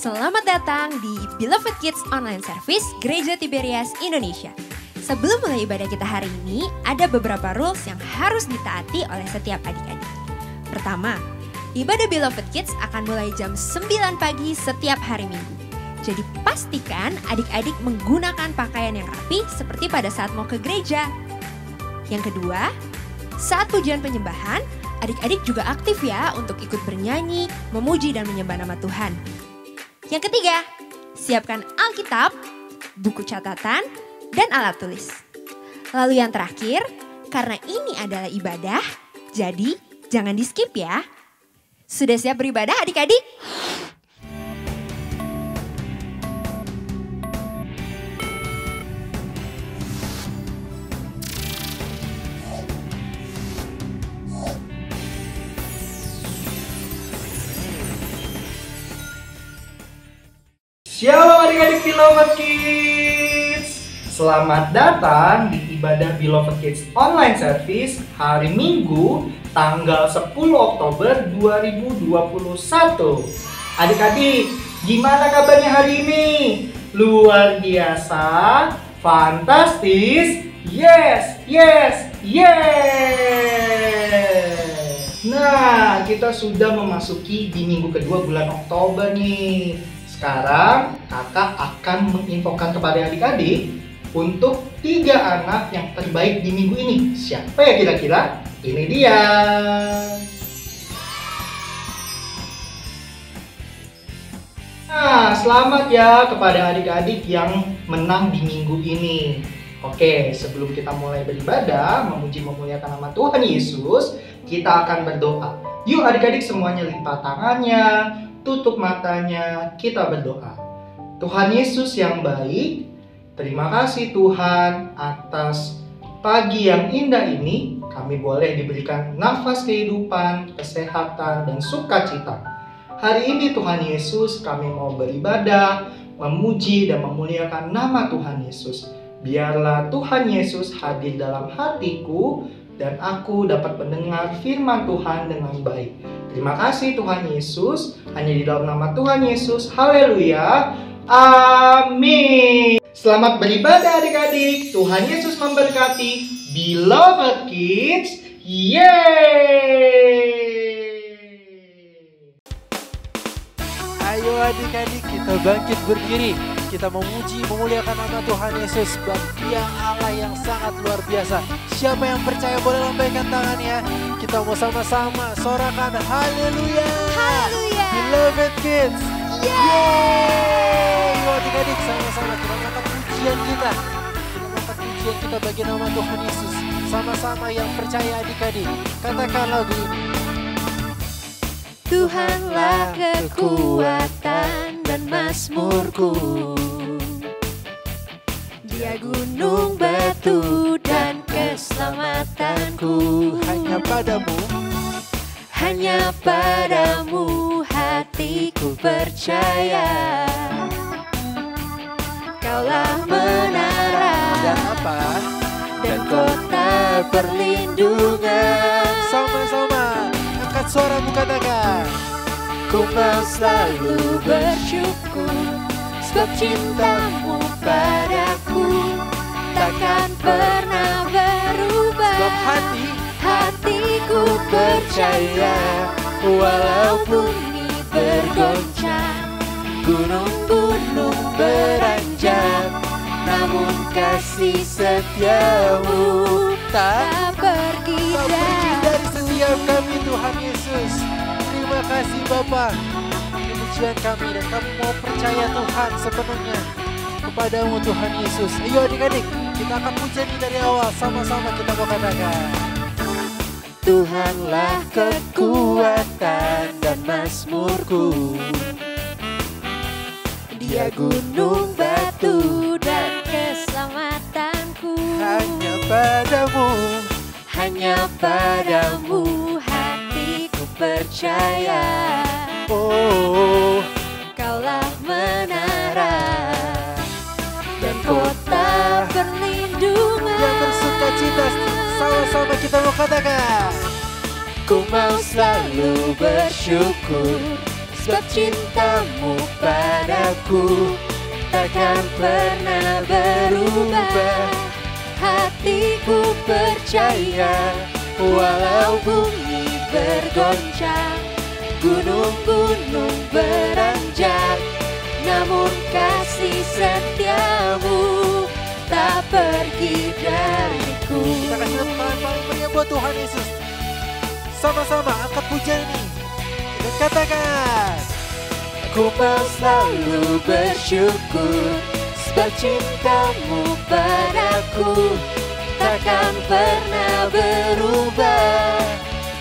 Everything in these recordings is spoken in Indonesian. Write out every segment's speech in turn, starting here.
Selamat datang di Beloved Kids Online Service Gereja Tiberias Indonesia. Sebelum mulai ibadah kita hari ini, ada beberapa rules yang harus ditaati oleh setiap adik-adik. Pertama, ibadah Beloved Kids akan mulai jam 9 pagi setiap hari Minggu. Jadi pastikan adik-adik menggunakan pakaian yang rapi seperti pada saat mau ke gereja. Yang kedua, saat pujian penyembahan, adik-adik juga aktif ya untuk ikut bernyanyi, memuji dan menyembah nama Tuhan. Yang ketiga, siapkan Alkitab, buku catatan, dan alat tulis. Lalu yang terakhir, karena ini adalah ibadah, jadi jangan di skip ya. Sudah siap beribadah adik-adik? Shalom adik-adik Beloved Kids. Selamat datang di ibadah Beloved Kids Online Service hari Minggu tanggal 10 Oktober 2021. Adik-adik, gimana kabarnya hari ini? Luar biasa, fantastis, yes. Nah, kita sudah memasuki di minggu kedua bulan Oktober nih. Sekarang kakak akan menginfokan kepada adik-adik untuk 3 anak yang terbaik di minggu ini. Siapa ya kira-kira? Ini dia. Nah, selamat ya kepada adik-adik yang menang di minggu ini. Oke, sebelum kita mulai beribadah, memuji memuliakan nama Tuhan Yesus, kita akan berdoa. Yuk adik-adik semuanya lipat tangannya, tutup matanya, kita berdoa. Tuhan Yesus yang baik, terima kasih Tuhan atas pagi yang indah ini. Kami boleh diberikan nafas kehidupan, kesehatan, dan sukacita. Hari ini Tuhan Yesus kami mau beribadah, memuji dan memuliakan nama Tuhan Yesus. Biarlah Tuhan Yesus hadir dalam hatiku dan aku dapat mendengar firman Tuhan dengan baik. Terima kasih Tuhan Yesus, hanya di dalam nama Tuhan Yesus, haleluya, amin. Selamat beribadah adik-adik, Tuhan Yesus memberkati. Beloved Kids, yeay! Ayo adik-adik kita bangkit berdiri. Kita memuji, memuliakan nama Tuhan Yesus, sebab Dia Allah yang sangat luar biasa. Siapa yang percaya boleh lambaikan tangannya. Kita mau sama-sama sorakan haleluya. Haleluya. Beloved Kids. Yeay. Yuk adik-adik sama-sama kita angkat pujian kita. Kita angkat pujian kita bagi nama Tuhan Yesus. Sama-sama yang percaya adik-adik. Katakan lagu ini. Tuhanlah kekuatan dan mazmurku, Dia gunung batu dan keselamatanku. Hanya padamu hatiku percaya. Kaulah menara dan kota perlindungan. Sama-sama angkat suaramu katakan. Ku mau selalu bersyukur, sebab cintamu padaku takkan pernah berubah. Sebab hatiku percaya, walau bumi bergoncang, gunung-gunung beranjak, namun kasih setiamu tak pergi dari setiap kami Tuhan Yesus. Terima kasih Bapa, pujian kami dan kami mau percaya Tuhan sepenuhnya kepadamu Tuhan Yesus. Ayo adik-adik, kita akan pujian ini dari awal, sama-sama kita mau katakan. Tuhanlah kekuatan dan mazmurku, Dia gunung batu dan keselamatanku. Hanya padamu hatiku percaya. Oh, Kaulah menara dan kota perlindungan. yang bersuka cita, sama-sama kita mau katakan. Ku mau selalu bersyukur, sebab cintamu padaku takkan pernah berubah. Hatiku percaya walau bumi bergoncang, gunung-gunung beranjak, namun kasih setiamu tak pergi dariku. Kita kasih tepuk tangan paling meriah buat Tuhan Yesus. Sama-sama angkat pujian ini dan katakan, Ku mau selalu bersyukur sebab cintamu padaku takkan pernah berubah.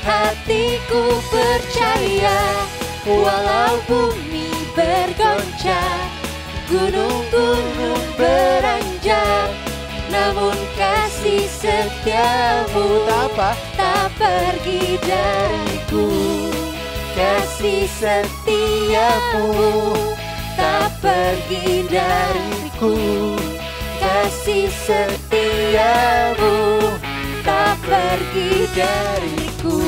Hatiku percaya walau bumi bergoncang, gunung-gunung beranjak, namun kasih setiamu tak pergi dariku. Kasih setiamu tak pergi dariku. Kasih setiamu tak pergi dariku.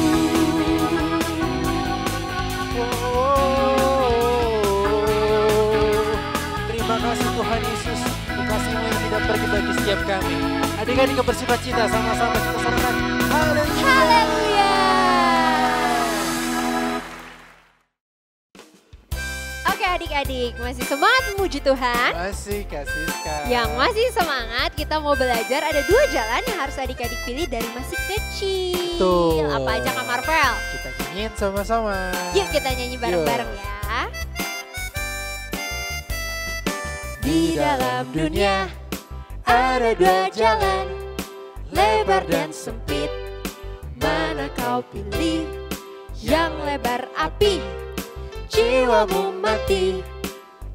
Terima kasih Tuhan Yesus, kasih-Mu yang tidak pergi bagi setiap kami. Adik-adik yang bersifat cinta, sama-sama kita sarungkan haleluya. Oke adik-adik, masih semangat memuji Tuhan? Masih kasih sekali. Yang masih semangat, kita mau belajar ada 2 jalan yang harus adik-adik pilih dari masih kecil. Betul. Apa aja Kak Marvel? Kita nyanyiin sama-sama. Yuk kita nyanyi bareng-bareng ya. Di dalam dunia ada 2 jalan, lebar dan sempit. Mana kau pilih? Yang lebar api, jiwamu mati.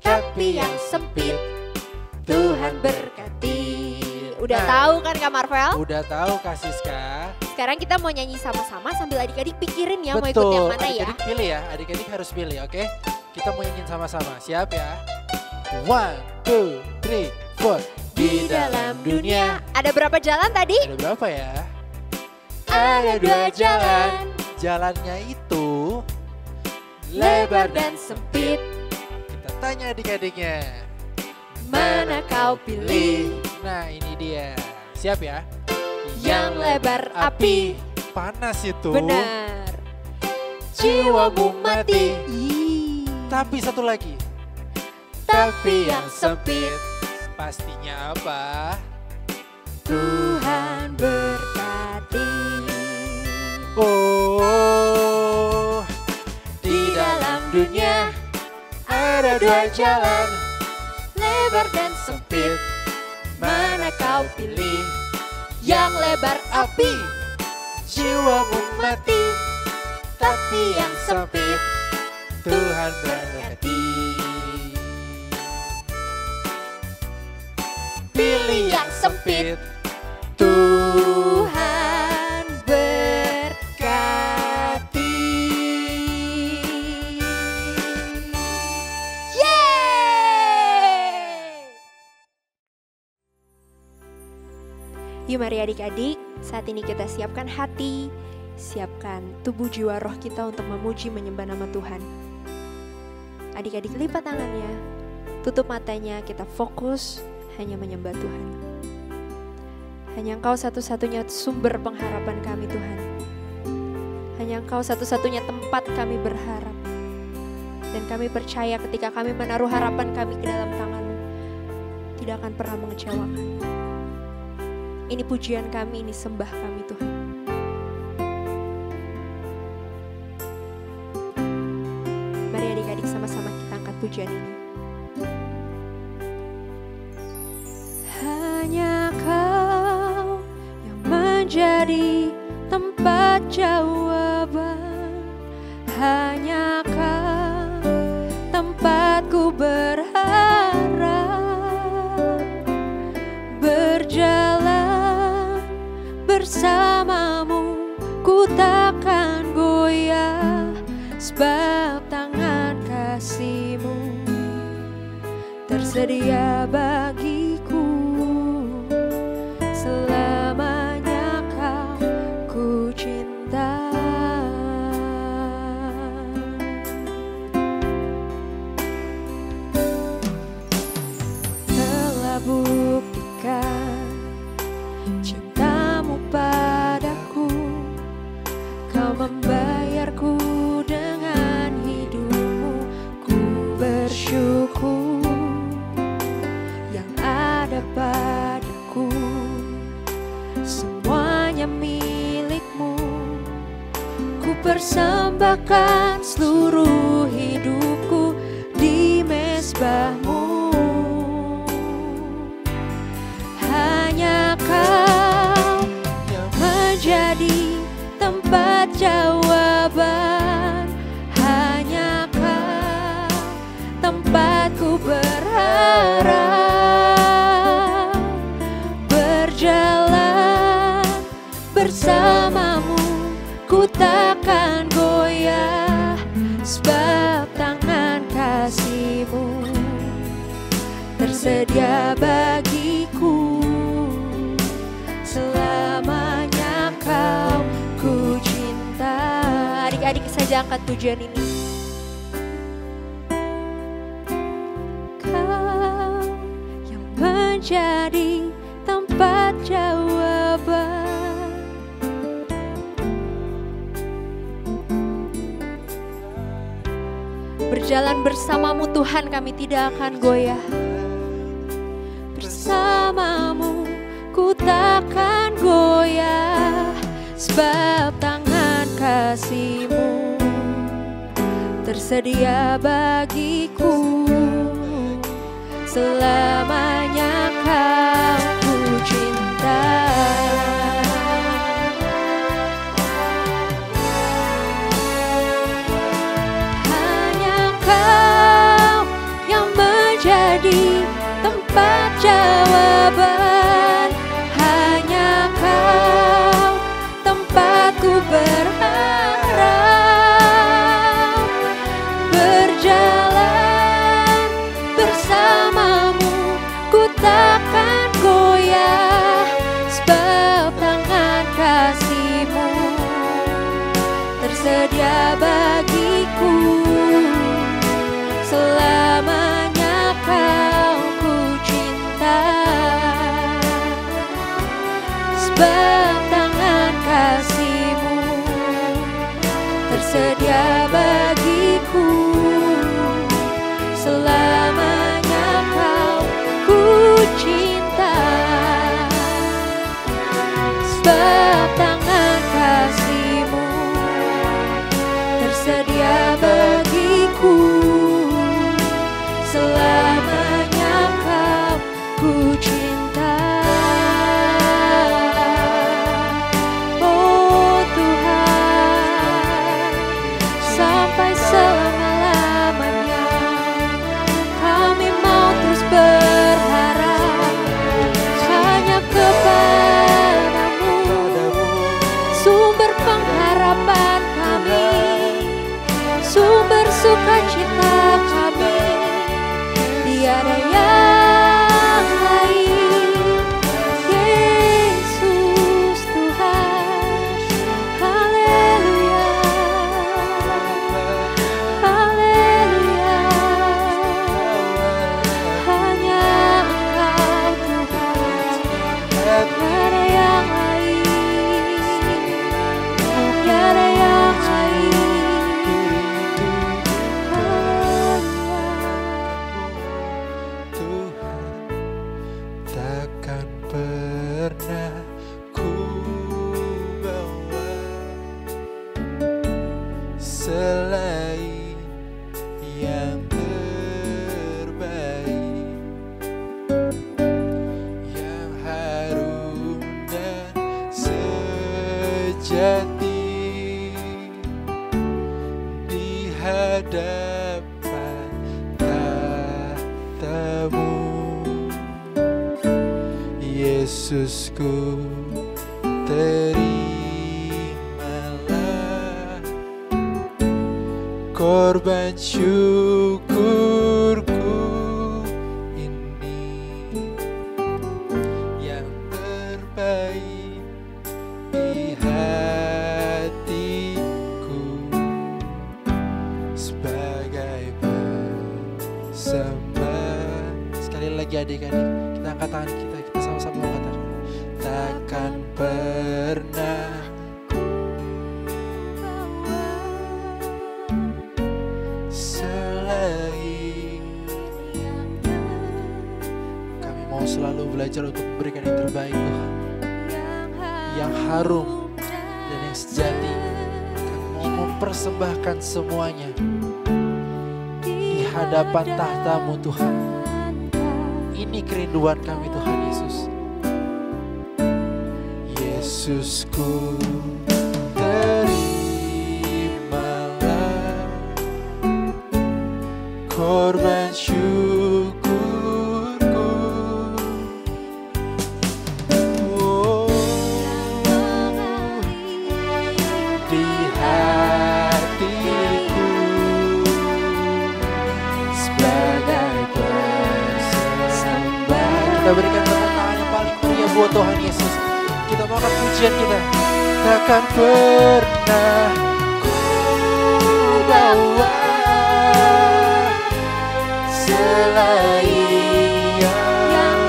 Tapi yang sempit Tuhan berkati. Udah tahu kan Kak Marvel? Udah tahu Kak Siska. Sekarang kita mau nyanyi sama-sama sambil adik-adik pikirin ya. Betul. Mau ikut yang mana ya. Adik-adik pilih ya, adik-adik harus pilih, oke? Kita mau nyanyiin sama-sama, siap ya? 1, 2, 3, 4. Di dalam dunia ada berapa jalan tadi? Ada berapa ya? Ada 2 jalan, Jalannya itu lebar dan sempit. kita tanya adik-adiknya. Mana kau pilih? Nah ini dia. Siap ya? Yang lebar api. Panas itu. Benar. Jiwamu mati. Tapi satu lagi. Tapi yang sempit Pastinya apa? Tuhan berkati. Oh, Di dalam dunia ada 2 jalan, lebar dan sempit. Mana kau pilih? Yang lebar api, jiwamu mati. Tapi yang sempit Tuhan berkati. Pilih yang sempit. Tuhan berkati. Yeay! Yuk mari adik-adik, saat ini kita siapkan hati, siapkan tubuh jiwa roh kita untuk memuji menyembah nama Tuhan. Adik-adik lipat tangannya, tutup matanya, kita fokus hanya menyembah Tuhan. Hanya Engkau satu-satunya sumber pengharapan kami Tuhan. Hanya Engkau satu-satunya tempat kami berharap. Dan kami percaya ketika kami menaruh harapan kami ke dalam tangan-Mu, tidak akan pernah mengecewakan. Ini pujian kami, ini sembah kami Tuhan. Mari adik-adik sama-sama kita angkat pujian ini. Hanya Kau yang menjadi tempat jawaban. Hanya Kau tempatku berharap. Berjalan bersamamu ku takkan goyah, sebab tangan kasih-Mu tersedia bagiku. Selamanya Kau ku cinta. persembahkan seluruh hidupku di mezbahmu. Hanya Kau yang menjadi tempat jawaban. Hanya Kau tempatku berharap. Berjalan bersamamu, ku takkan goyah, sebab tangan kasih-Mu tersedia bagiku. Selamanya Kau ku cinta. Adik-adik saja angkat pujian ini. Kau yang menjadi tempat jawaban. Berjalan bersamamu Tuhan, kami tidak akan goyah. Bersamamu ku takkan goyah, sebab tangan kasih-Mu tersedia bagiku. Selamanya Kau ku cinta. Hanya Kau yang menjadi tempat jawaban. Hanya Kau tempatku berharap. Berjalan bersamamu, ku takkan goyah, sebab tangan kasih-Mu tersedia bagiku. Selamanya Kau ku cinta, sebab tangan kasih-Mu tersedia bagiku. Selamanya Kau ku cinta, sebab tangan kasih-Mu tersedia bagiku. Selamanya Kau ku cinta. Oh Tuhan, sampai selama-lamanya kami mau terus berharap hanya kepadamu, sumber pengharapan kami, sumber sukacita kami. Tiada yang lain, Yesus Tuhan. Haleluya, haleluya. Hanya Engkau Tuhan, tiada yang lain, tiada yang lain. Tuhan, takkan pernah ku bawa selain yang terbaik, yang harum dan sejati di hadapan tahta-Mu. Yesusku, terimalah korban syukurku ini, yang terbaik di hatiku, sebagai persembahan. Sekali lagi adik-adik, kita angkat tangan kita sama-sama mengatakan, takkan pernah selain. Kami mau selalu belajar untuk memberikan yang terbaik, Tuhan, yang harum dan yang sejati. Kami mau persembahkan semuanya di hadapan tahta-Mu Tuhan. Ini kerinduan kami Tuhan Yesus. Yesusku, terimalah korban syukurku. Oh, di hatiku sebagai persembahan. Kita berikan tepuk tangan yang paling meriah buat Tuhan Yesus. Kita mohon pujian kita. Takkan pernah ku bawa selain yang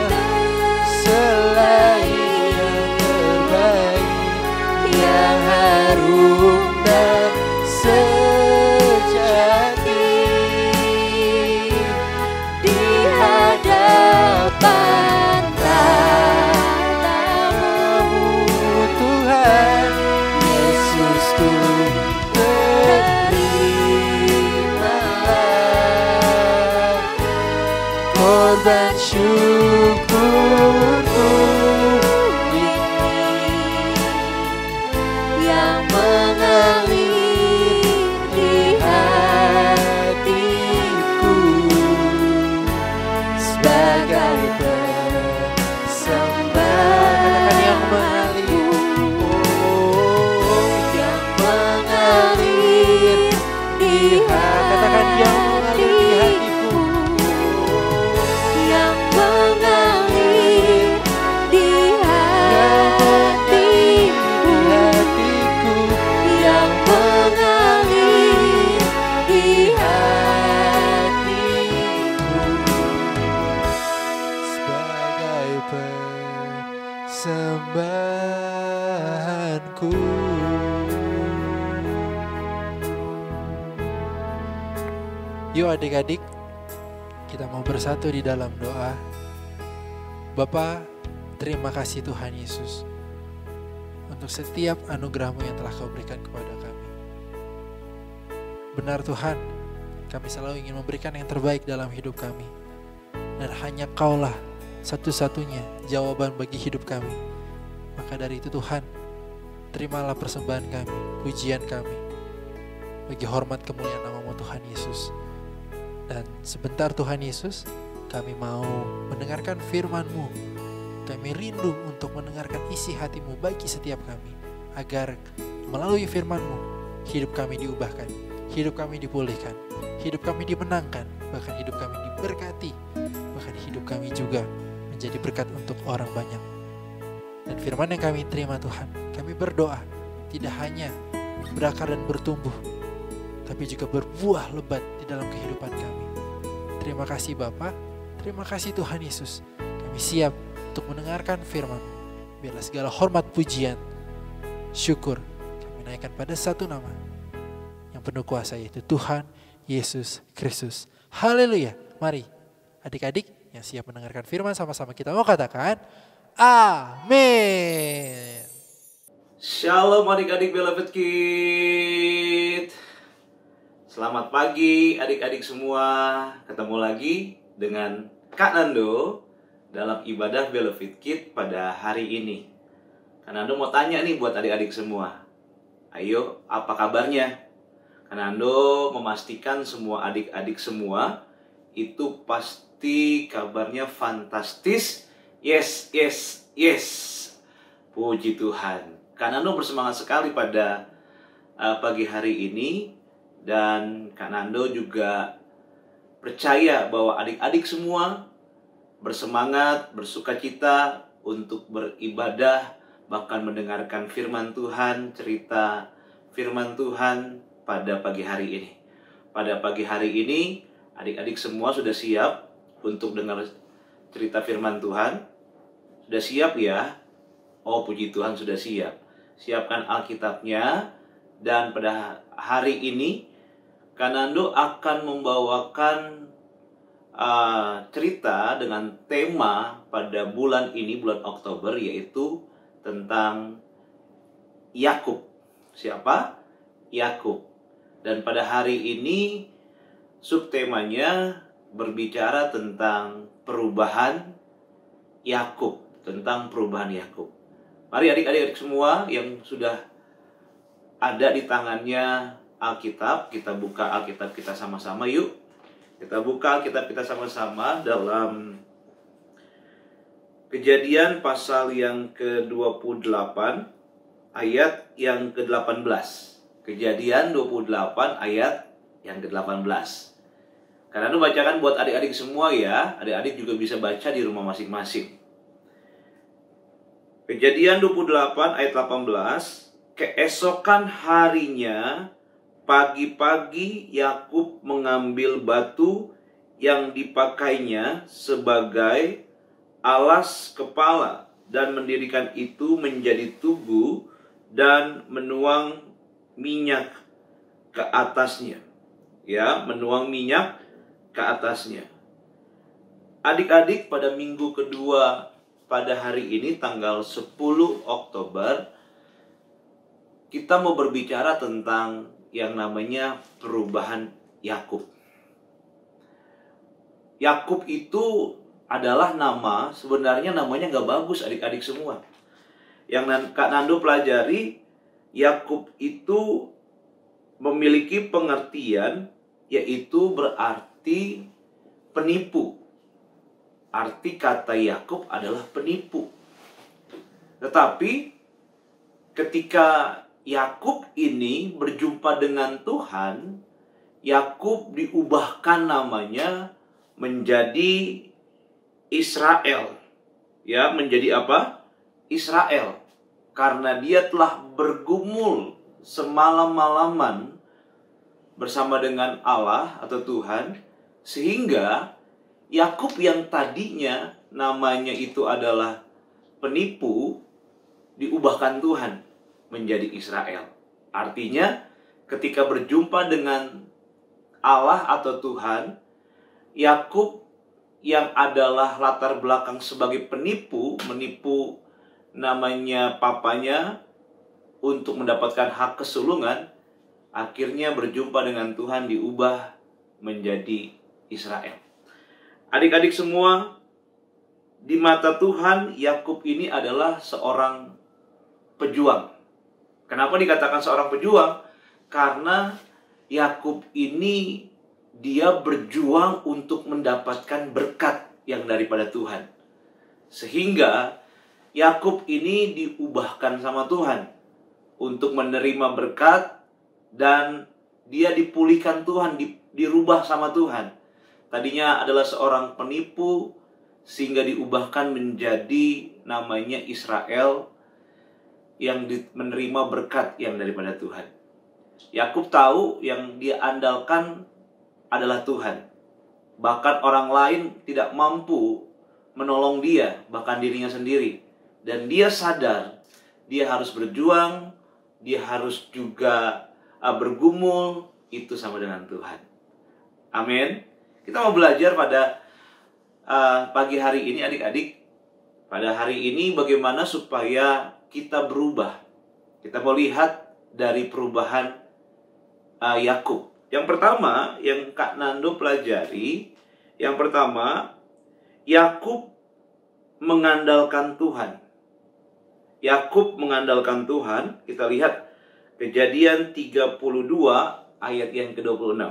terbaik, yang harum dan sejati di hadapan tahta-Mu Tuhan. Yesusku, terimalah korban syukurku ini yang mengalir di hatiku sebagai persembahan. Katakan yang mengalir, oh, yang mengalir di hati. Katakan yang mengalir di hatiku. Yang mengalir di hatiku, yang mengalir di hatiku Sebagai persembahanku. Yuk adik-adik, kita mau bersatu di dalam doa. Bapa, terima kasih Tuhan Yesus untuk setiap anugerah-Mu yang telah Kau berikan kepada kami. Benar Tuhan, kami selalu ingin memberikan yang terbaik dalam hidup kami. Dan hanya Kaulah satu-satunya jawaban bagi hidup kami. Maka dari itu Tuhan, terimalah persembahan kami, pujian kami, bagi hormat kemuliaan nama-Mu Tuhan Yesus. Dan sebentar Tuhan Yesus, kami mau mendengarkan firman-Mu. Kami rindu untuk mendengarkan isi hati-Mu bagi setiap kami. Agar melalui firman-Mu, hidup kami diubahkan, hidup kami dipulihkan, hidup kami dimenangkan, bahkan hidup kami diberkati, bahkan hidup kami juga menjadi berkat untuk orang banyak. Dan firman yang kami terima Tuhan, kami berdoa tidak hanya berakar dan bertumbuh, tapi juga berbuah lebat di dalam kehidupan kami. Terima kasih Bapa, terima kasih Tuhan Yesus. Kami siap untuk mendengarkan firman. Biarlah segala hormat, pujian, syukur kami naikkan pada satu nama yang penuh kuasa, yaitu Tuhan Yesus Kristus. Haleluya. Mari adik-adik yang siap mendengarkan firman, sama-sama kita mau katakan amin. Shalom adik-adik Beloved Kid. Selamat pagi adik-adik semua. Ketemu lagi dengan Kak Nando dalam ibadah Beloved Kid pada hari ini. Kak Nando mau tanya nih buat adik-adik semua. Ayo, apa kabarnya? Kak Nando memastikan semua adik-adik semua itu pasti kabarnya fantastis. Yes, yes, yes. Puji Tuhan. Kak Nando bersemangat sekali pada pagi hari ini. Dan Kak Nando juga percaya bahwa adik-adik semua bersemangat, bersukacita untuk beribadah, bahkan mendengarkan firman Tuhan, cerita firman Tuhan pada pagi hari ini. Pada pagi hari ini, adik-adik semua sudah siap untuk dengar cerita firman Tuhan? Sudah siap ya? Oh, puji Tuhan, sudah siap. Siapkan Alkitabnya. Dan pada hari ini Kak Nando akan membawakan cerita dengan tema pada bulan ini, bulan Oktober, yaitu tentang Yakub. Siapa? Yakub. Dan pada hari ini subtemanya berbicara tentang perubahan Yakub, tentang perubahan Yakub. Mari adik-adik semua yang sudah ada di tangannya Alkitab, kita buka Alkitab kita sama-sama yuk. Kita buka Alkitab kita sama-sama dalam Kejadian pasal yang ke-28 ayat yang ke-18. Kejadian 28 ayat yang ke-18. Karena itu bacakan buat adik-adik semua ya. Adik-adik juga bisa baca di rumah masing-masing. Kejadian 28 ayat 18. Keesokan harinya, pagi-pagi Yakub mengambil batu yang dipakainya sebagai alas kepala dan mendirikan itu menjadi tugu dan menuang minyak ke atasnya. Ya, menuang minyak ke atasnya. Adik-adik, pada minggu kedua pada hari ini tanggal 10 Oktober kita mau berbicara tentang yang namanya perubahan Yakub. Yakub itu adalah nama, sebenarnya namanya nggak bagus adik-adik semua. Yang Kak Nando pelajari, Yakub itu memiliki pengertian, yaitu berarti penipu. Arti kata Yakub adalah penipu. Tetapi ketika Yakub ini berjumpa dengan Tuhan, Yakub diubahkan namanya menjadi Israel. Ya, menjadi apa? Israel. Karena dia telah bergumul semalam-malaman bersama dengan Allah atau Tuhan, sehingga Yakub yang tadinya namanya itu adalah penipu diubahkan Tuhan menjadi Israel. Artinya ketika berjumpa dengan Allah atau Tuhan, Yakub yang adalah latar belakang sebagai penipu, menipu namanya papanya untuk mendapatkan hak kesulungan, akhirnya berjumpa dengan Tuhan diubah menjadi Israel. Adik-adik semua, di mata Tuhan, Yakub ini adalah seorang pejuang. Kenapa dikatakan seorang pejuang? Karena Yakub ini dia berjuang untuk mendapatkan berkat yang daripada Tuhan. Sehingga Yakub ini diubahkan sama Tuhan untuk menerima berkat, dan dia dipulihkan Tuhan, dirubah sama Tuhan. Tadinya adalah seorang penipu, sehingga diubahkan menjadi namanya Israel yang menerima berkat yang daripada Tuhan. Yakub tahu yang dia andalkan adalah Tuhan. Bahkan orang lain tidak mampu menolong dia, bahkan dirinya sendiri. Dan dia sadar dia harus berjuang, dia harus juga bergumul, itu sama dengan Tuhan. Amin. Kita mau belajar pada pagi hari ini adik-adik. Pada hari ini bagaimana supaya kita berubah. Kita mau lihat dari perubahan Yakub. Yang pertama yang Kak Nando pelajari, yang pertama, Yakub mengandalkan Tuhan. Yakub mengandalkan Tuhan. Kita lihat Kejadian 32 ayat yang ke-26.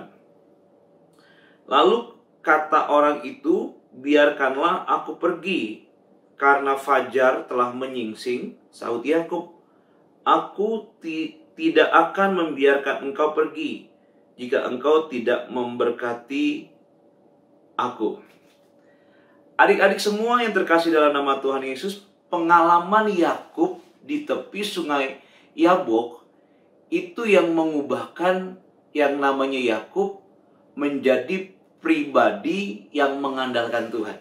Lalu kata orang itu, biarkanlah aku pergi, karena fajar telah menyingsing. Sahut Yakub, aku tidak akan membiarkan engkau pergi jika engkau tidak memberkati aku. Adik-adik semua yang terkasih dalam nama Tuhan Yesus, pengalaman Yakub di tepi sungai Yabok itu yang mengubahkan yang namanya Yakub menjadi pribadi yang mengandalkan Tuhan.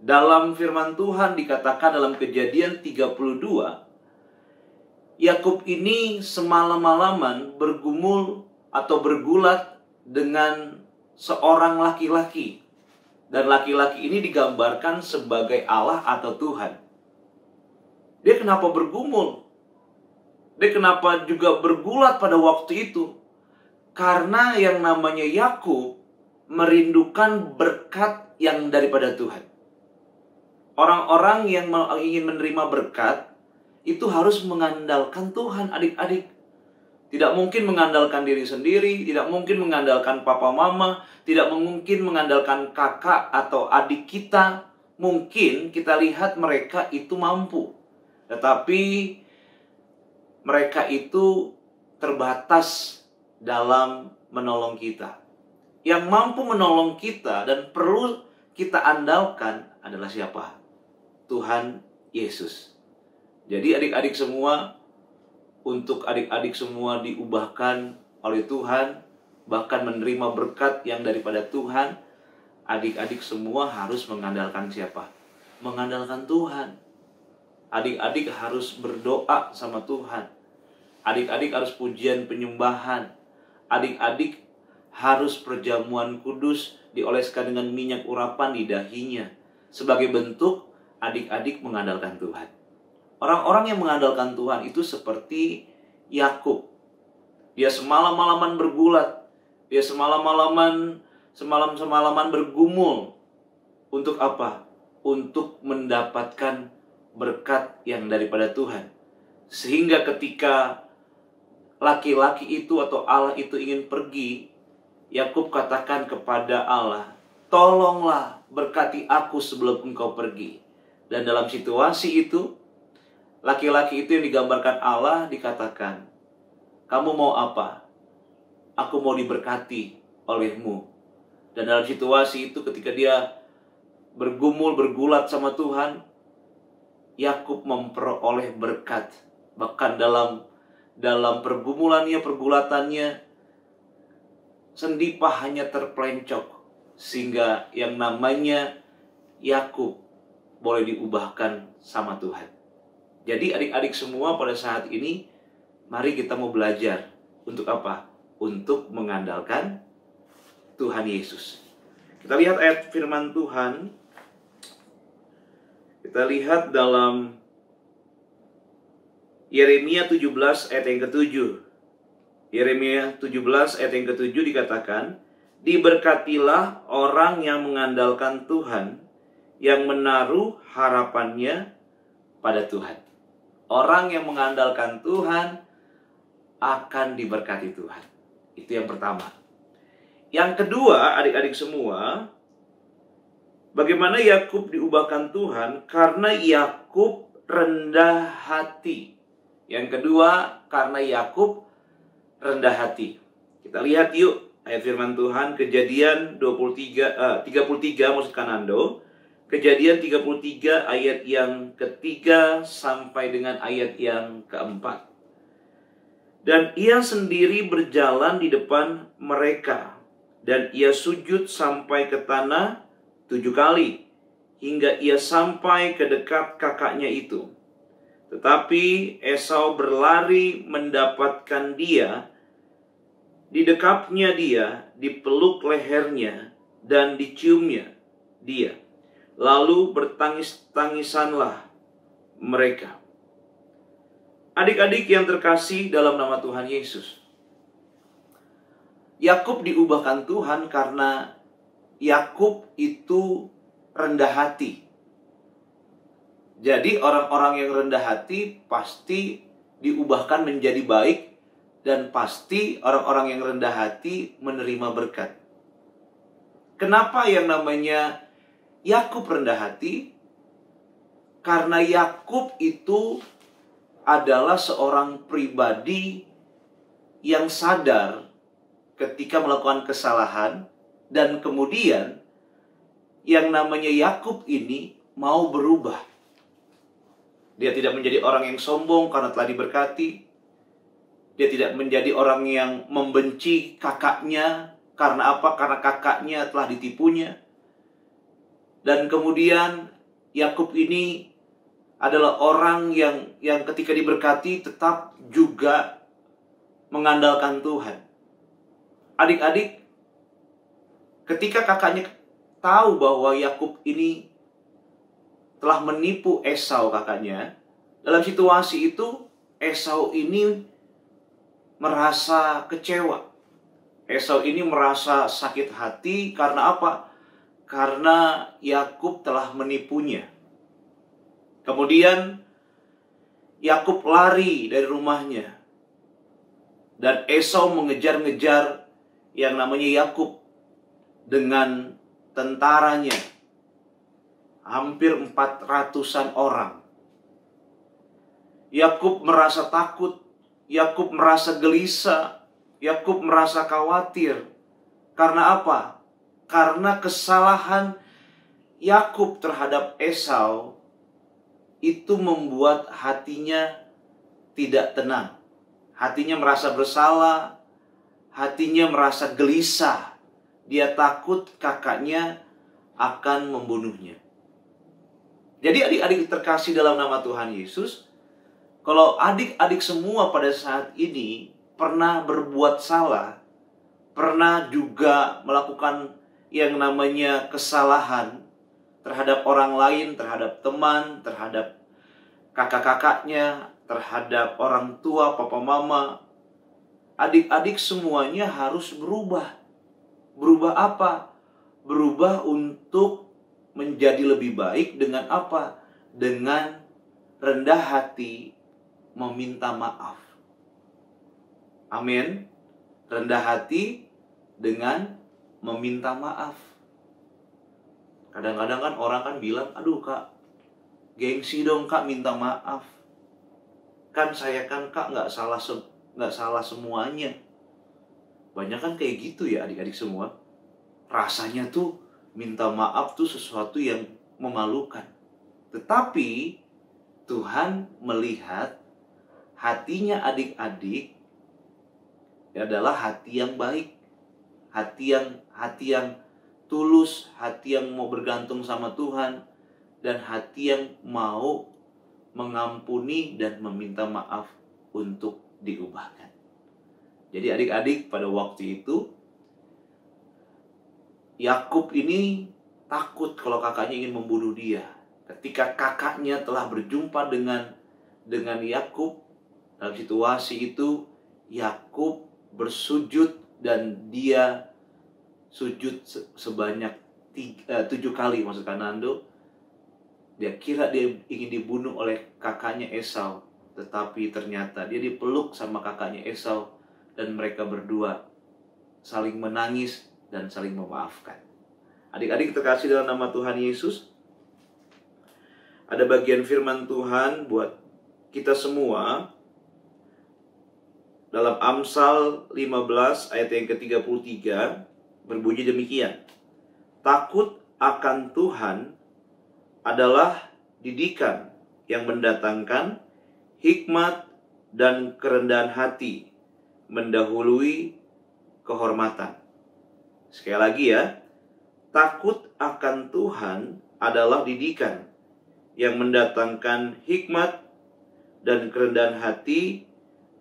Dalam firman Tuhan dikatakan dalam Kejadian 32, Yakub ini semalam-malaman bergumul atau bergulat dengan seorang laki-laki. Dan laki-laki ini digambarkan sebagai Allah atau Tuhan. Dia kenapa bergumul? Dia kenapa juga bergulat pada waktu itu? Karena yang namanya Yakub merindukan berkat yang daripada Tuhan. Orang-orang yang ingin menerima berkat itu harus mengandalkan Tuhan, adik-adik. Tidak mungkin mengandalkan diri sendiri, tidak mungkin mengandalkan papa mama, tidak mungkin mengandalkan kakak atau adik kita. Mungkin kita lihat mereka itu mampu, tetapi mereka itu terbatas dalam menolong kita. Yang mampu menolong kita dan perlu kita andalkan adalah siapa? Tuhan Yesus. Jadi adik-adik semua, untuk adik-adik semua diubahkan oleh Tuhan, bahkan menerima berkat yang daripada Tuhan, adik-adik semua harus mengandalkan siapa? Mengandalkan Tuhan. Adik-adik harus berdoa sama Tuhan. Adik-adik harus pujian penyembahan. Adik-adik harus perjamuan kudus dioleskan dengan minyak urapan di dahinya. Sebagai bentuk adik-adik mengandalkan Tuhan. Orang-orang yang mengandalkan Tuhan itu seperti Yakub. Dia semalam-malaman bergulat. Dia semalam-malaman bergumul. Untuk apa? Untuk mendapatkan berkat yang daripada Tuhan. Sehingga ketika laki-laki itu atau Allah itu ingin pergi, Yakub katakan kepada Allah, "Tolonglah berkati aku sebelum engkau pergi." Dan dalam situasi itu, laki-laki itu yang digambarkan Allah dikatakan, "Kamu mau apa? Aku mau diberkati olehmu." Dan dalam situasi itu ketika dia bergumul, bergulat sama Tuhan, Yakub memperoleh berkat. Bahkan dalam pergumulannya, pergulatannya, sendipah hanya terpelencok. Sehingga yang namanya Yakub boleh diubahkan sama Tuhan. Jadi adik-adik semua pada saat ini, mari kita mau belajar. Untuk apa? Untuk mengandalkan Tuhan Yesus. Kita lihat ayat firman Tuhan. Kita lihat dalam Yeremia 17 ayat yang ke-7. Yeremia 17 ayat yang ke-7 dikatakan, "Diberkatilah orang yang mengandalkan Tuhan, yang menaruh harapannya pada Tuhan." Orang yang mengandalkan Tuhan akan diberkati Tuhan. Itu yang pertama. Yang kedua, adik-adik semua, bagaimana Yakub diubahkan Tuhan? Karena Yakub rendah hati. Yang kedua, karena Yakub rendah hati. Kita lihat yuk ayat firman Tuhan, Kejadian 33 maksud Kanando. Kejadian 33 ayat yang ketiga sampai dengan ayat yang keempat. "Dan ia sendiri berjalan di depan mereka, dan ia sujud sampai ke tanah 7 kali, hingga ia sampai ke dekat kakaknya itu. Tetapi Esau berlari mendapatkan dia, didekapnya dia, dipeluk lehernya, dan diciumnya dia. Lalu bertangis-tangisanlah mereka." Adik-adik yang terkasih dalam nama Tuhan Yesus, Yakub diubahkan Tuhan karena Yakub itu rendah hati. Jadi orang-orang yang rendah hati pasti diubahkan menjadi baik, dan pasti orang-orang yang rendah hati menerima berkat. Kenapa yang namanya Yakub rendah hati? Karena Yakub itu adalah seorang pribadi yang sadar ketika melakukan kesalahan, dan kemudian yang namanya Yakub ini mau berubah. Dia tidak menjadi orang yang sombong karena telah diberkati. Dia tidak menjadi orang yang membenci kakaknya. Karena apa? Karena kakaknya telah ditipunya. Dan kemudian Yakub ini adalah orang yang ketika diberkati tetap juga mengandalkan Tuhan. Adik-adik, ketika kakaknya tahu bahwa Yakub ini telah menipu Esau kakaknya, dalam situasi itu Esau ini merasa kecewa. Esau ini merasa sakit hati karena apa? Karena Yakub telah menipunya. Kemudian Yakub lari dari rumahnya. Dan Esau mengejar-ngejar yang namanya Yakub dengan tentaranya. Hampir 400-an orang. Yakub merasa takut. Yakub merasa gelisah. Yakub merasa khawatir. Karena apa? Karena kesalahan Yakub terhadap Esau itu membuat hatinya tidak tenang. Hatinya merasa bersalah. Hatinya merasa gelisah. Dia takut kakaknya akan membunuhnya. Jadi adik-adik terkasih dalam nama Tuhan Yesus, kalau adik-adik semua pada saat ini pernah berbuat salah, pernah juga melakukan yang namanya kesalahan terhadap orang lain, terhadap teman, terhadap kakak-kakaknya, terhadap orang tua, papa mama, adik-adik semuanya harus berubah. Berubah apa? Berubah untuk menjadi lebih baik dengan apa? Dengan rendah hati meminta maaf. Amin. Rendah hati dengan meminta maaf. Kadang-kadang kan orang kan bilang, aduh kak, gengsi dong kak minta maaf. Kan saya kan kak nggak salah semuanya. Banyak kan kayak gitu ya adik-adik semua. Rasanya tuh minta maaf tuh sesuatu yang memalukan. Tetapi Tuhan melihat hatinya adik-adik adalah hati yang baik, hati yang tulus, hati yang mau bergantung sama Tuhan, dan hati yang mau mengampuni dan meminta maaf untuk diubahkan. Jadi adik-adik pada waktu itu Yakub ini takut kalau kakaknya ingin membunuh dia. Ketika kakaknya telah berjumpa dengan Yakub, dalam situasi itu Yakub bersujud dan dia sujud sebanyak 7 kali. Maksud Kanando, dia kira dia ingin dibunuh oleh kakaknya Esau, tetapi ternyata dia dipeluk sama kakaknya Esau dan mereka berdua saling menangis dan saling memaafkan. Adik-adik terkasih dalam nama Tuhan Yesus, ada bagian firman Tuhan buat kita semua dalam Amsal 15 ayat yang ke-33 berbunyi demikian. Takut akan Tuhan adalah didikan yang mendatangkan hikmat dan kerendahan hati, mendahului kehormatan. Sekali lagi ya, takut akan Tuhan adalah didikan yang mendatangkan hikmat dan kerendahan hati,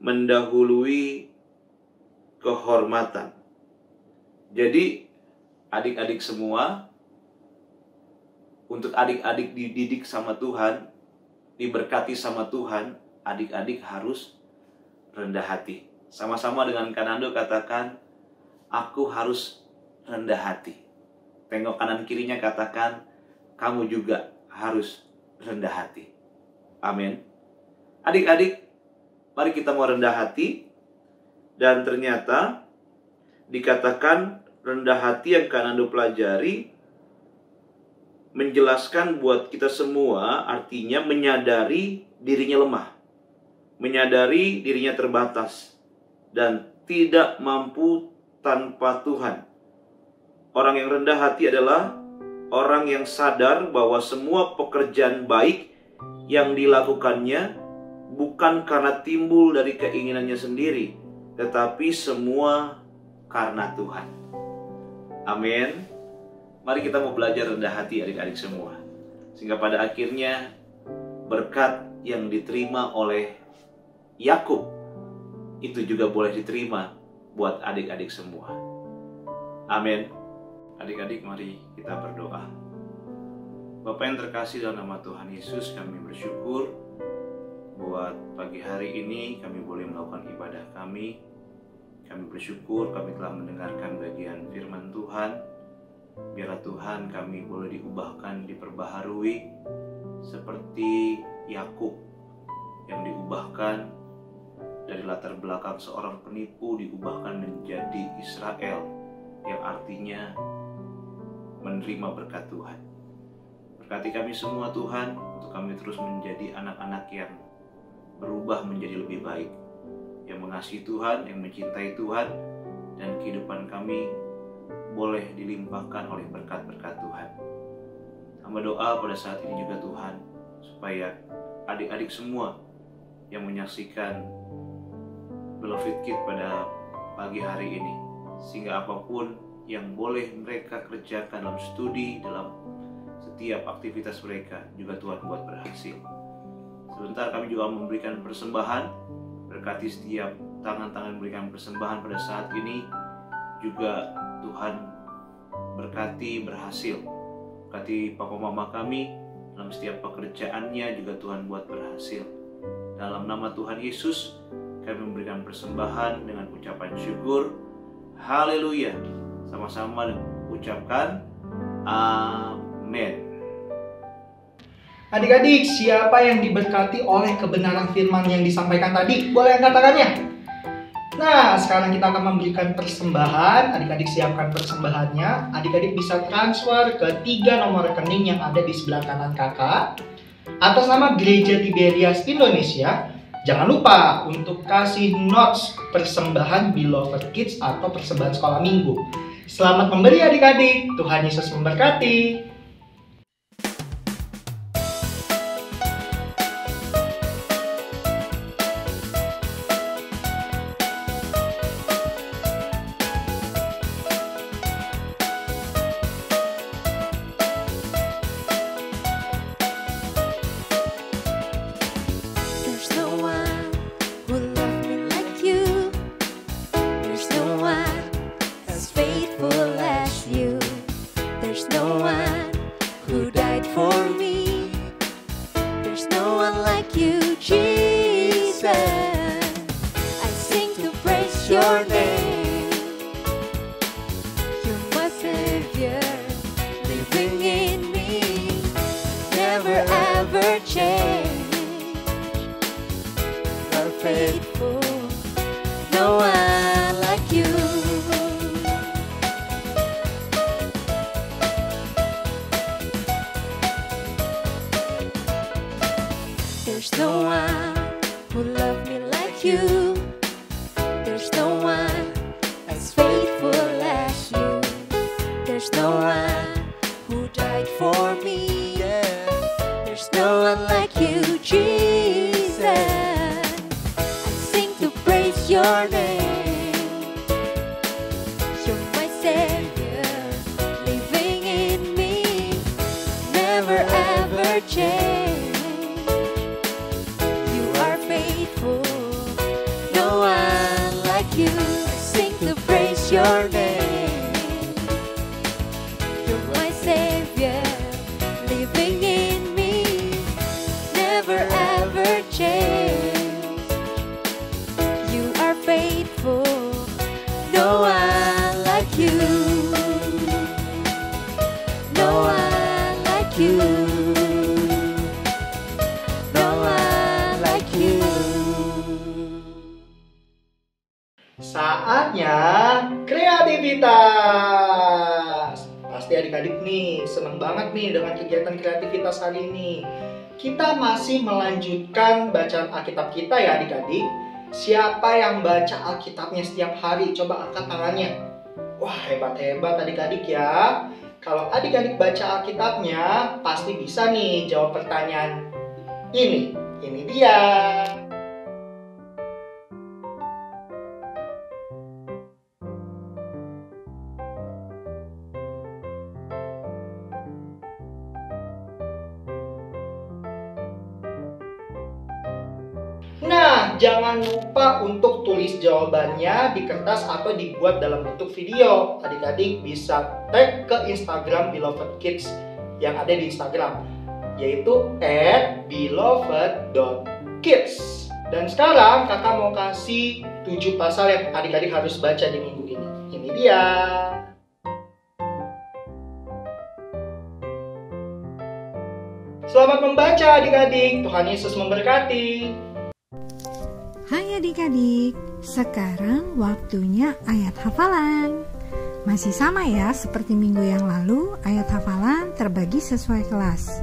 mendahului kehormatan. Jadi adik-adik semua, untuk adik-adik dididik sama Tuhan, diberkati sama Tuhan, adik-adik harus rendah hati. Sama-sama dengan Kanando katakan, aku harus rendah hati. Tengok kanan kirinya katakan, kamu juga harus rendah hati. Amin. Adik-adik, mari kita mau rendah hati. Dan ternyata dikatakan rendah hati yang Kanando pelajari menjelaskan buat kita semua, artinya menyadari dirinya lemah, menyadari dirinya terbatas dan tidak mampu tanpa Tuhan. Orang yang rendah hati adalah orang yang sadar bahwa semua pekerjaan baik yang dilakukannya bukan karena timbul dari keinginannya sendiri, tetapi semua karena Tuhan. Amin. Mari kita mau belajar rendah hati adik-adik semua, sehingga pada akhirnya berkat yang diterima oleh Yakub itu juga boleh diterima buat adik-adik semua. Amin. Adik-adik, mari kita berdoa. Bapa yang terkasih dalam nama Tuhan Yesus, kami bersyukur buat pagi hari ini kami boleh melakukan ibadah kami. Kami bersyukur kami telah mendengarkan bagian firman Tuhan. Biarlah Tuhan kami boleh diubahkan, diperbaharui seperti Yakub yang diubahkan dari latar belakang seorang penipu, diubahkan menjadi Israel yang artinya menerima berkat Tuhan. Berkati kami semua Tuhan, untuk kami terus menjadi anak-anak yang berubah menjadi lebih baik, yang mengasihi Tuhan, yang mencintai Tuhan, dan kehidupan kami boleh dilimpahkan oleh berkat-berkat Tuhan. Hamba doa pada saat ini juga Tuhan, supaya adik-adik semua yang menyaksikan Beloved Kids pada pagi hari ini, sehingga apapun yang boleh mereka kerjakan dalam studi, dalam setiap aktivitas mereka, juga Tuhan buat berhasil. Sebentar kami juga memberikan persembahan, berkati setiap tangan-tangan memberikan persembahan pada saat ini, juga Tuhan berkati berhasil. Berkati papa mama kami dalam setiap pekerjaannya, juga Tuhan buat berhasil. Dalam nama Tuhan Yesus kami memberikan persembahan dengan ucapan syukur. Haleluya. Sama-sama ucapkan amin. Adik-adik, siapa yang diberkati oleh kebenaran firman yang disampaikan tadi? Boleh angkat tangannya? Nah, sekarang kita akan memberikan persembahan. Adik-adik siapkan persembahannya. Adik-adik bisa transfer ke 3 nomor rekening yang ada di sebelah kanan kakak atas nama Gereja Tiberias Indonesia. Jangan lupa untuk kasih notes persembahan Beloved Kids atau persembahan sekolah minggu. Selamat memberi adik-adik. Tuhan Yesus memberkati. There's no one who loved me like you. There's no one as faithful as you. There's no one who died for me. There's no one like you, Jesus. I sing to praise your name. You're my Savior, living in me, never ever change. Your name, you're my Savior, living in me, never ever change. You are faithful, no one like you, no one like you, no one like you. Saatnya kreativitas. Pasti adik-adik nih seneng banget nih dengan kegiatan kreativitas hari ini. Kita masih melanjutkan bacaan Alkitab kita ya adik-adik. Siapa yang baca Alkitabnya setiap hari? Coba angkat tangannya. Wah, hebat-hebat adik-adik ya. Kalau adik-adik baca Alkitabnya, pasti bisa nih jawab pertanyaan ini. Ini dia. Nah, jangan lupa untuk tulis jawabannya di kertas atau dibuat dalam bentuk video. Adik-adik bisa tag ke Instagram Beloved Kids yang ada di Instagram, yaitu @beloved.kids. Kids. Dan sekarang kakak mau kasih 7 pasal yang adik-adik harus baca di minggu ini. Ini dia. Selamat membaca adik-adik. Tuhan Yesus memberkati. Hai adik-adik, sekarang waktunya ayat hafalan. Masih sama ya seperti minggu yang lalu, ayat hafalan terbagi sesuai kelas.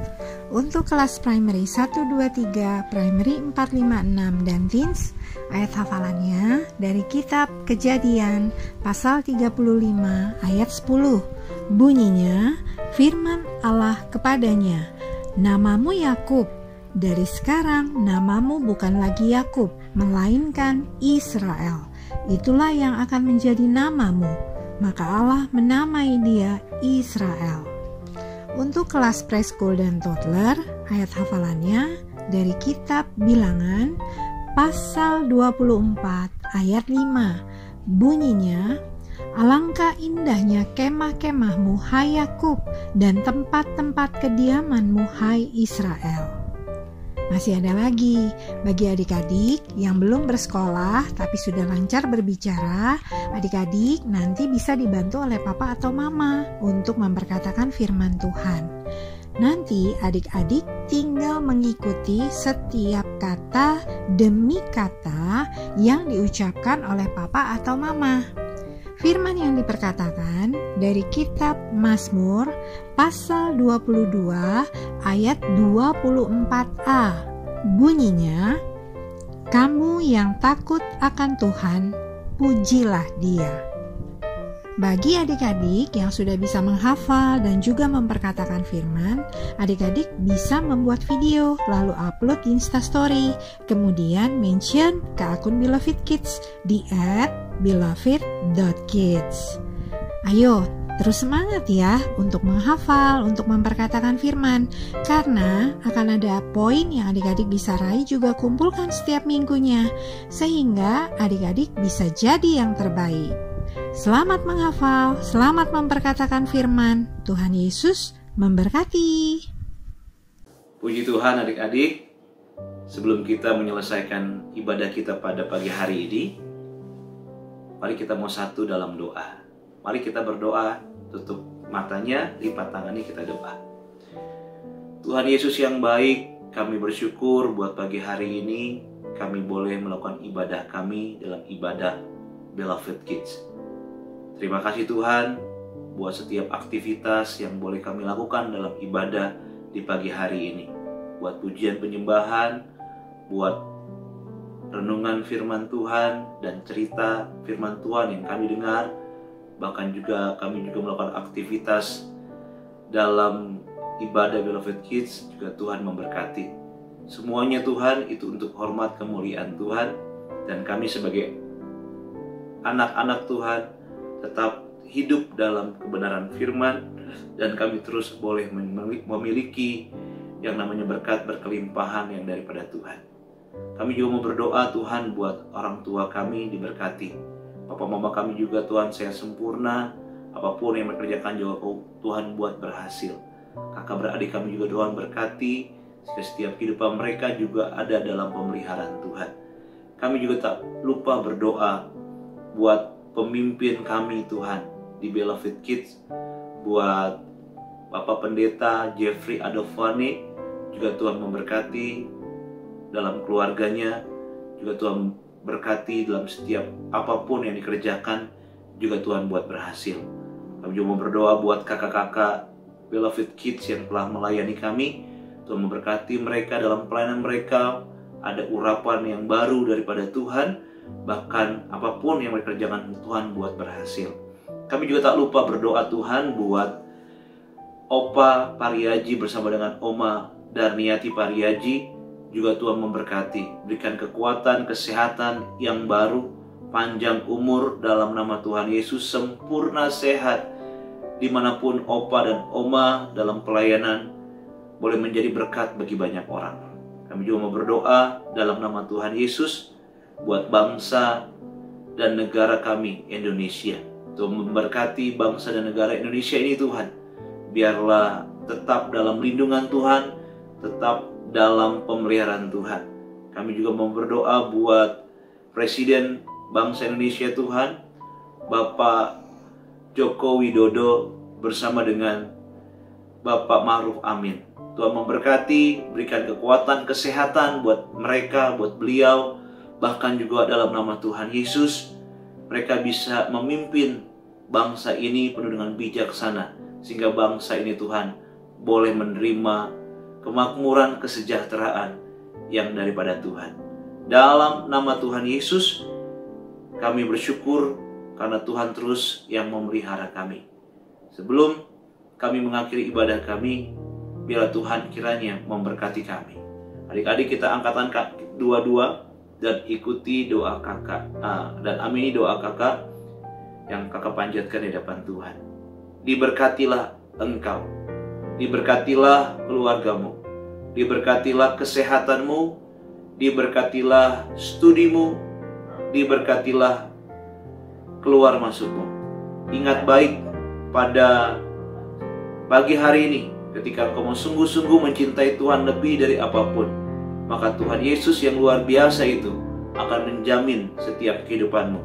Untuk kelas primary 1, 2, 3, primary 4, 5, 6, dan teens, ayat hafalannya dari kitab Kejadian pasal 35 ayat 10. Bunyinya, firman Allah kepadanya, namamu Yakub, dari sekarang namamu bukan lagi Yakub, melainkan Israel. Itulah yang akan menjadi namamu. Maka Allah menamai dia Israel. Untuk kelas preschool dan toddler, ayat hafalannya dari kitab Bilangan pasal 24 ayat 5. Bunyinya, alangkah indahnya kemah-kemahmu hai Yakub, dan tempat-tempat kediamanmu hai Israel. Masih ada lagi, bagi adik-adik yang belum bersekolah tapi sudah lancar berbicara, adik-adik nanti bisa dibantu oleh papa atau mama untuk memperkatakan firman Tuhan. Nanti adik-adik tinggal mengikuti setiap kata demi kata yang diucapkan oleh papa atau mama. Firman yang diperkatakan dari kitab Mazmur pasal 22 ayat 24a. Bunyinya, kamu yang takut akan Tuhan, pujilah Dia. Bagi adik-adik yang sudah bisa menghafal dan juga memperkatakan firman, adik-adik bisa membuat video lalu upload di Instastory, kemudian mention ke akun Beloved Kids di @beloved.kids. Ayo, terus semangat ya untuk menghafal, untuk memperkatakan firman, karena akan ada poin yang adik-adik bisa raih juga kumpulkan setiap minggunya, sehingga adik-adik bisa jadi yang terbaik. Selamat menghafal, selamat memperkatakan firman. Tuhan Yesus memberkati. Puji Tuhan adik-adik, sebelum kita menyelesaikan ibadah kita pada pagi hari ini, mari kita mau satu dalam doa. Mari kita berdoa, tutup matanya, lipat tangannya, kita doa. Tuhan Yesus yang baik, kami bersyukur buat pagi hari ini kami boleh melakukan ibadah kami dalam ibadah Beloved Kids. Terima kasih Tuhan buat setiap aktivitas yang boleh kami lakukan dalam ibadah di pagi hari ini. Buat pujian penyembahan, buat renungan firman Tuhan dan cerita firman Tuhan yang kami dengar. Bahkan juga kami juga melakukan aktivitas dalam ibadah Beloved Kids, juga Tuhan memberkati. Semuanya Tuhan itu untuk hormat kemuliaan Tuhan, dan kami sebagai anak-anak Tuhan tetap hidup dalam kebenaran firman, dan kami terus boleh memiliki yang namanya berkat berkelimpahan yang daripada Tuhan. Kami juga mau berdoa Tuhan buat orang tua kami diberkati. Papa mama kami juga Tuhan sehat sempurna, apapun yang mereka kerjakan juga Tuhan buat berhasil. Kakak beradik kami juga Tuhan berkati, sehingga setiap kehidupan mereka juga ada dalam pemeliharaan Tuhan. Kami juga tak lupa berdoa buat pemimpin kami Tuhan di Beloved Kids, buat Bapak Pendeta Jeffrey Adovani, juga Tuhan memberkati dalam keluarganya, juga Tuhan berkati dalam setiap apapun yang dikerjakan, juga Tuhan buat berhasil. Kami juga mau berdoa buat kakak-kakak Beloved Kids yang telah melayani kami. Tuhan memberkati mereka dalam pelayanan mereka, ada urapan yang baru daripada Tuhan, bahkan apapun yang mereka kerjakan Tuhan buat berhasil. Kami juga tak lupa berdoa Tuhan buat Opa Pariaji bersama dengan Oma Darniati Pariaji. Juga Tuhan memberkati, berikan kekuatan, kesehatan yang baru, panjang umur dalam nama Tuhan Yesus, sempurna sehat dimanapun Opa dan Oma dalam pelayanan boleh menjadi berkat bagi banyak orang. Kami juga mau berdoa dalam nama Tuhan Yesus buat bangsa dan negara kami Indonesia. Tuhan memberkati bangsa dan negara Indonesia ini Tuhan, biarlah tetap dalam lindungan Tuhan, tetap dalam pemeliharaan Tuhan. Kami juga mau berdoa buat Presiden bangsa Indonesia Tuhan, Bapak Joko Widodo bersama dengan Bapak Ma'ruf Amin. Tuhan memberkati, berikan kekuatan, kesehatan buat mereka, buat beliau. Bahkan juga dalam nama Tuhan Yesus, mereka bisa memimpin bangsa ini penuh dengan bijaksana. Sehingga bangsa ini Tuhan boleh menerima kemakmuran, kesejahteraan yang daripada Tuhan. Dalam nama Tuhan Yesus, kami bersyukur karena Tuhan terus yang memelihara kami. Sebelum kami mengakhiri ibadah kami, biarlah Tuhan kiranya memberkati kami. Adik-adik, kita angkatan dua-dua dan ikuti doa kakak. Dan amini doa kakak yang kakak panjatkan di depan Tuhan. Diberkatilah engkau, diberkatilah keluargamu, diberkatilah kesehatanmu, diberkatilah studimu, diberkatilah keluar masukmu. Ingat baik pada pagi hari ini, ketika engkau mau sungguh-sungguh mencintai Tuhan lebih dari apapun, maka Tuhan Yesus yang luar biasa itu akan menjamin setiap kehidupanmu.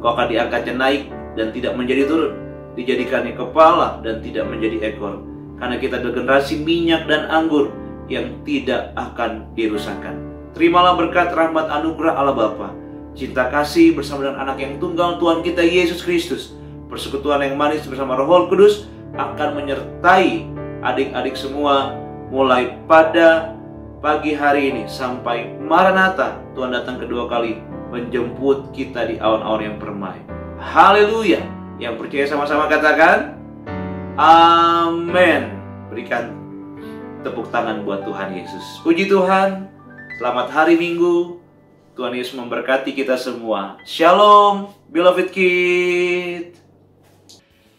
Engkau akan diangkatnya naik dan tidak menjadi turun, dijadikannya kepala dan tidak menjadi ekor. Karena kita bergenerasi minyak dan anggur yang tidak akan dirusakkan. Terimalah berkat rahmat anugerah Allah Bapa, cinta kasih bersama dengan anak yang tunggal Tuhan kita Yesus Kristus, persekutuan yang manis bersama Roh Kudus akan menyertai adik-adik semua mulai pada pagi hari ini sampai Maranatha, Tuhan datang kedua kali menjemput kita di awan-awan yang permai. Haleluya. Yang percaya sama-sama katakan amin. Berikan tepuk tangan buat Tuhan Yesus. Puji Tuhan. Selamat hari Minggu. Tuhan Yesus memberkati kita semua. Shalom, beloved kid.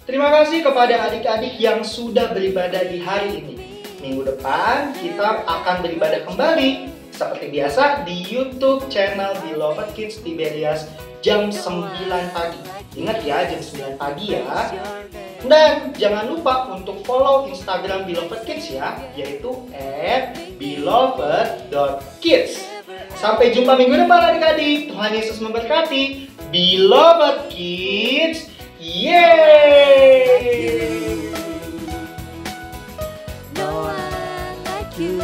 Terima kasih kepada adik-adik yang sudah beribadah di hari ini. Minggu depan kita akan beribadah kembali seperti biasa di YouTube channel Beloved Kids Tiberias jam 9 pagi. Ingat ya, jam 9 pagi ya. Dan jangan lupa untuk follow Instagram Beloved Kids ya, yaitu @beloved.kids. Sampai jumpa minggu depan adik-adik. Tuhan Yesus memberkati. Beloved Kids, yeay! No one like you.